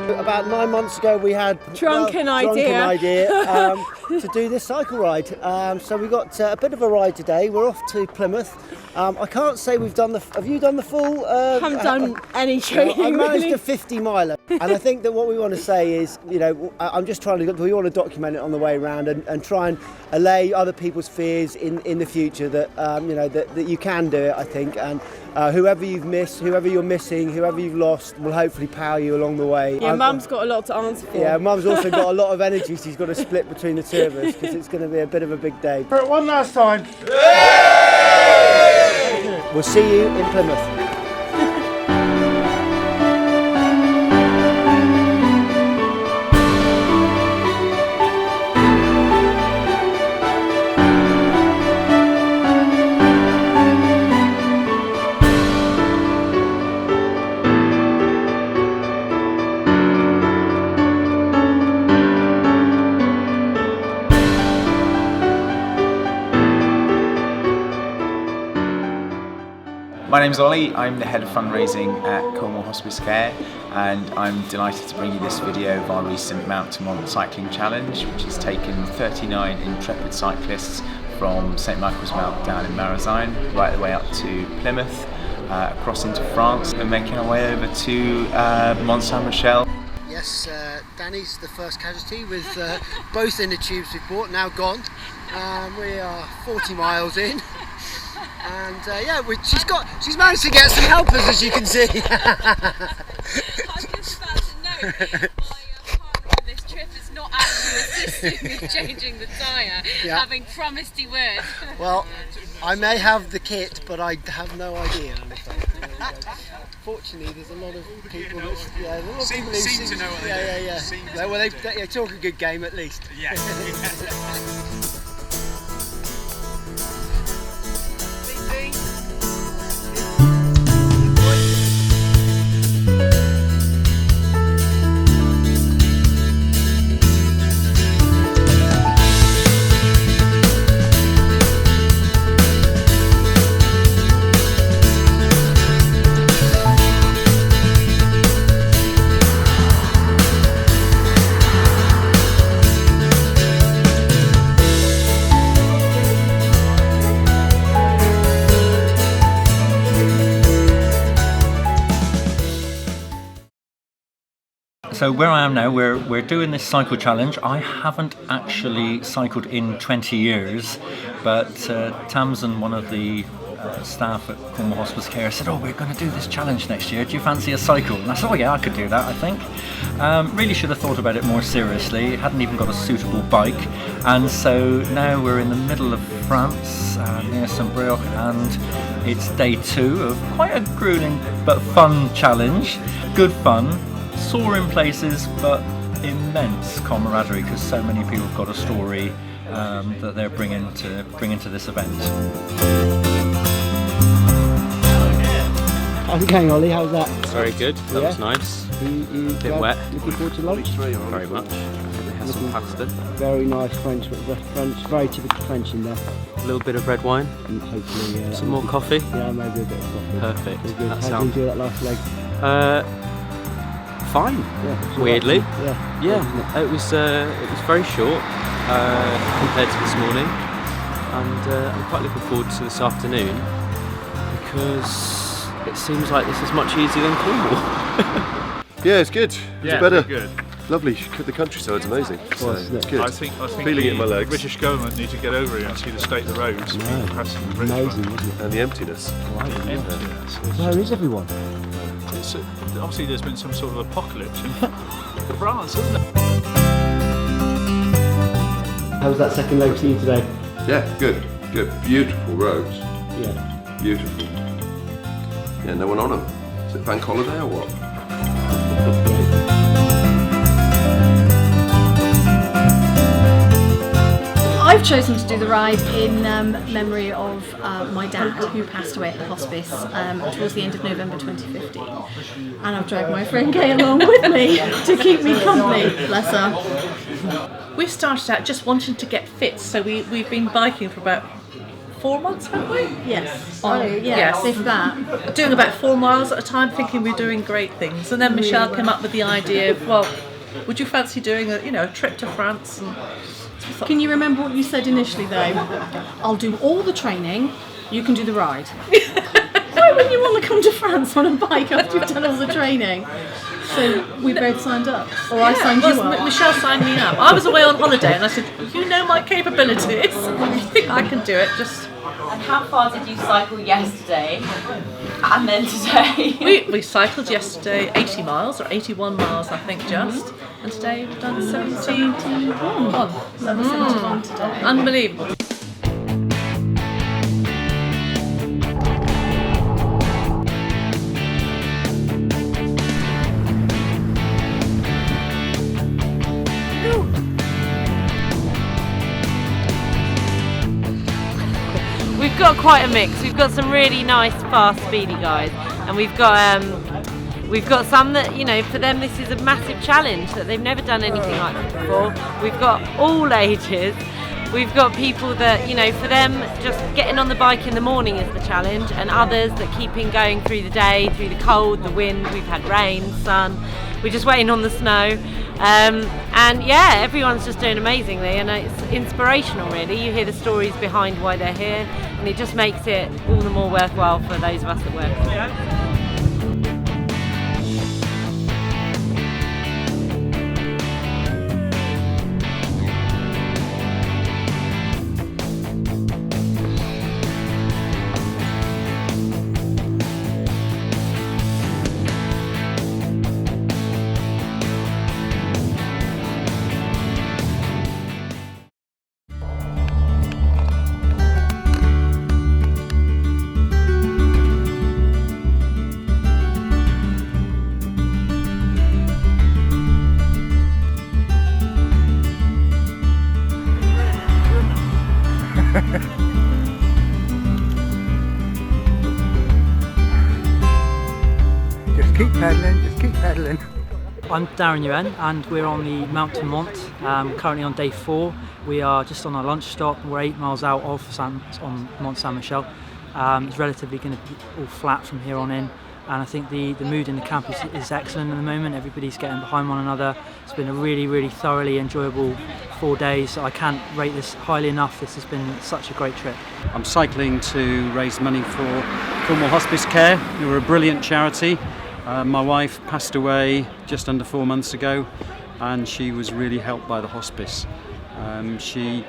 About 9 months ago we had drunken idea to do this cycle ride. So we got a bit of a ride today. We're off to Plymouth. I can't say we've done have you done the full? Haven't done any training. I managed really. a 50 miler, and I think that what we want to say is, we want to document it on the way around and try and allay other people's fears in the future that that you can do it. I think, and whoever you've missed, whoever you're missing, whoever you've lost, will hopefully power you along the way. Yeah, Mum's got a lot to answer for. Yeah, Mum's also got a lot of energy. She's got to split between the two of us because it's going to be a bit of a big day. For it one last time. We'll see you in Plymouth. My name's Ollie, I'm the head of fundraising at Cornwall Hospice Care, and I'm delighted to bring you this video of our recent Mont Cycling Challenge, which has taken 39 intrepid cyclists from St Michael's Mount down in Marazion, right the way up to Plymouth, across into France, and making our way over to Mont St Michel. Yes, Danny's the first casualty with both inner tubes we've bought now gone. We are 40 miles in. And she's managed to get some helpers, as you can see. I was just about to note my partner on this trip is not actually assisting me changing the tyre, having promised he would. Well, I may have the kit, but I have no idea. Fortunately, there's a lot of people that seem to know what they do. Well, they talk a good game at least. Yes. So where I am now, we're doing this cycle challenge. I haven't actually cycled in 20 years, but Tamsin, one of the staff at Cornwall Hospice Care, said, "Oh, we're going to do this challenge next year. Do you fancy a cycle?" And I said, "Oh yeah, I could do that, I think." Really should have thought about it more seriously. Hadn't even got a suitable bike, and so now we're in the middle of France, near Saint-Brieuc, and it's day 2 of quite a grueling but fun challenge. Good fun. Sore in places, but immense camaraderie because so many people have got a story that they're bringing to this event. How's it going, Ollie? How's that? Very good. That was nice. You bit wet. Looking forward to lunch? Very much. We had some pasta. Very nice French, very typical French in there. A little bit of red wine. And hopefully some more coffee. Yeah, maybe a bit of coffee. Perfect. How did you enjoy that last leg? Fine. Yeah, weirdly. Yeah. It was very short compared to this morning, and I'm quite looking forward to this afternoon because it seems like this is much easier than Cornwall. Yeah, it's good. It's better. Good. Lovely. The countryside's amazing. So it's good. I think feeling it in my legs. The British government need to get over here and see the state of the roads. Amazing, wasn't it? And the emptiness. Where is everyone? It's, obviously there's been some sort of apocalypse in France, hasn't it? How was that second leg to you today? Yeah, good. Beautiful roads. Yeah. Beautiful. Yeah, no one on them. Is it bank holiday or what? I've chosen to do the ride in memory of my dad, who passed away at the hospice towards the end of November 2015. And I've dragged my friend Kay along with me to keep me company, bless her. We started out just wanting to get fit, so we've been biking for about 4 months, haven't we? Yes. Yes. If that. Doing about 4 miles at a time, thinking we're doing great things. And then Michelle came up with the idea of, well, would you fancy doing a trip to France? And can you remember what you said initially though? I'll do all the training, you can do the ride. Why wouldn't you want to come to France on a bike after you've done all the training? So we both signed up, or I signed you up. Michelle signed me up. I was away on holiday and I said, you know my capabilities, you think I can do it, just... And how far did you cycle yesterday and then today? We cycled yesterday 80 miles, or 81 miles I think just, and today we've done 71 today. Unbelievable. We've got quite a mix. We've got some really nice, fast, speedy guys, and we've got some that, you know, for them this is a massive challenge, that they've never done anything like this before. We've got all ages. We've got people that, you know, for them just getting on the bike in the morning is the challenge, and others that keeping going through the day, through the cold, the wind. We've had rain, sun. We're just waiting on the snow. And yeah, everyone's just doing amazingly, and it's inspirational really. You hear the stories behind why they're here, and it just makes it all the more worthwhile for those of us that work here. Just keep pedalling. I'm Darren Yuen and we're on the Mont St Michel, currently on day 4. We are just on our lunch stop. We're 8 miles out of on Mont St Michel. It's relatively going to be all flat from here on in, and I think the mood in the camp is excellent at the moment. Everybody's getting behind one another. It's been a really thoroughly enjoyable 4 days. I can't rate this highly enough. This has been such a great trip. I'm cycling to raise money for Cornwall Hospice Care, who are a brilliant charity. My wife passed away just under 4 months ago, and she was really helped by the hospice. She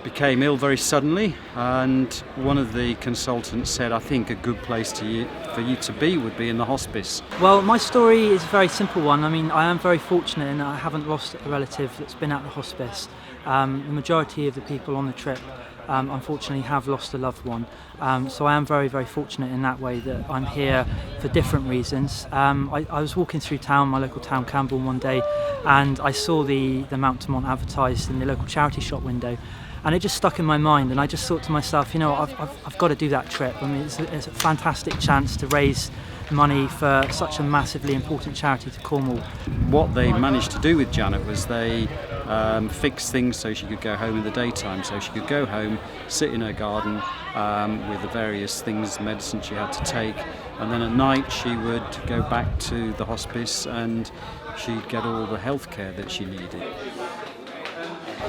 became ill very suddenly, and one of the consultants said, I think a good place for you to be would be in the hospice. Well, my story is a very simple one. I mean, I am very fortunate in that I haven't lost a relative that's been at the hospice. The majority of the people on the trip unfortunately have lost a loved one. So I am very fortunate in that way, that I'm here for different reasons. I was walking through town, my local town, Campbell, one day, and I saw the Mount St Michel advertised in the local charity shop window, and it just stuck in my mind, and I just thought to myself, you know, I've got to do that trip. I mean, it's a fantastic chance to raise money for such a massively important charity to Cornwall. What they managed to do with Janet was they fixed things so she could go home in the daytime, so she could go home, sit in her garden with the various things, medicine she had to take, and then at night she would go back to the hospice and she'd get all the health care that she needed.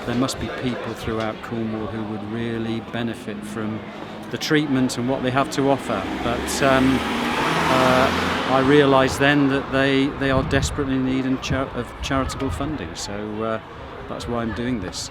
There must be people throughout Cornwall who would really benefit from the treatment and what they have to offer, but I realised then that they are desperately in need of charitable funding, so that's why I'm doing this.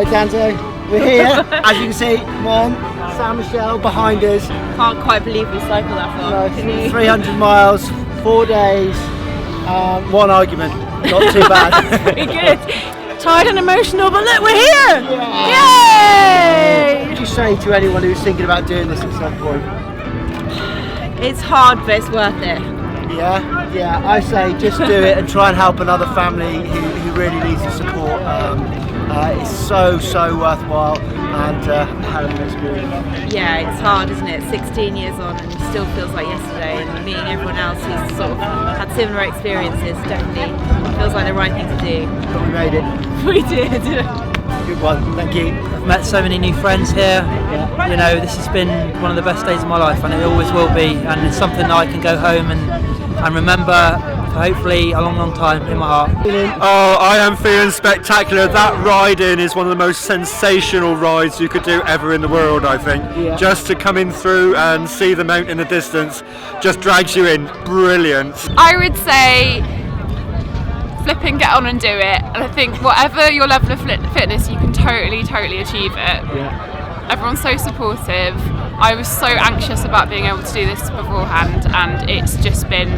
Shake hands, we're here. As you can see, Mont St Michel behind us. Can't quite believe we cycled that far. Can you? 300 miles, 4 days, one argument. Not too bad. Pretty good. Tired and emotional, but look, we're here! Yay! What would you say to anyone who's thinking about doing this at some point? It's hard, but it's worth it. Yeah, I say just do it and try and help another family who really needs the support. It's so worthwhile and hell of an experience. Yeah, it's hard, isn't it? 16 years on and it still feels like yesterday, and meeting everyone else who's sort of had similar experiences definitely feels like the right thing to do. But we made it. We did. Good one, thank you. I've met so many new friends here. You know, this has been one of the best days of my life, and it always will be, and it's something that I can go home and remember for hopefully a long time in my heart. Oh, I am feeling spectacular. That ride-in is one of the most sensational rides you could do ever in the world, I think. Yeah. Just to come in through and see the mountain in the distance just drags you in. Brilliant. I would say flipping get on and do it, and I think whatever your level of fitness, you can totally achieve it. Yeah. Everyone's so supportive. I was so anxious about being able to do this beforehand, and it's just been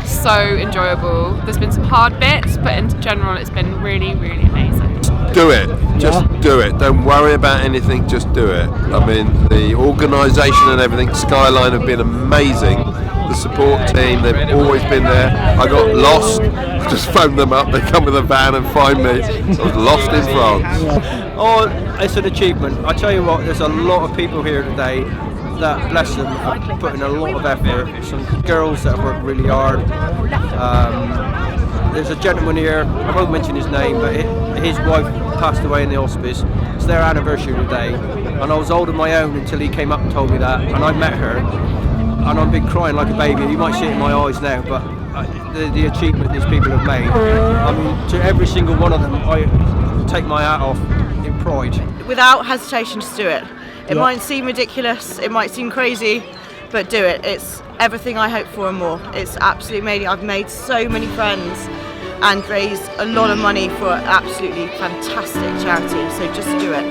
so enjoyable. There's been some hard bits, but in general it's been really amazing. Do it. Just do it. Don't worry about anything, just do it. I mean, the organisation and everything, Skyline have been amazing. The support team, they've always been there. I got lost, just phoned them up, they come with a van and find me. I was lost in France. Oh, it's an achievement. I tell you what, there's a lot of people here today that, bless them, have put in a lot of effort. Some girls that have worked really hard. There's a gentleman here, I won't mention his name, but his wife passed away in the hospice. It's their anniversary today, and I was old on my own until he came up and told me that, and I met her, and I've been crying like a baby. You might see it in my eyes now, but the achievement these people have made, I mean, to every single one of them, I take my hat off in pride. Without hesitation, just do it. It might seem ridiculous, it might seem crazy, but do it. It's everything I hope for and more. It's absolutely amazing. I've made so many friends and raised a lot of money for absolutely fantastic charity, so just do it.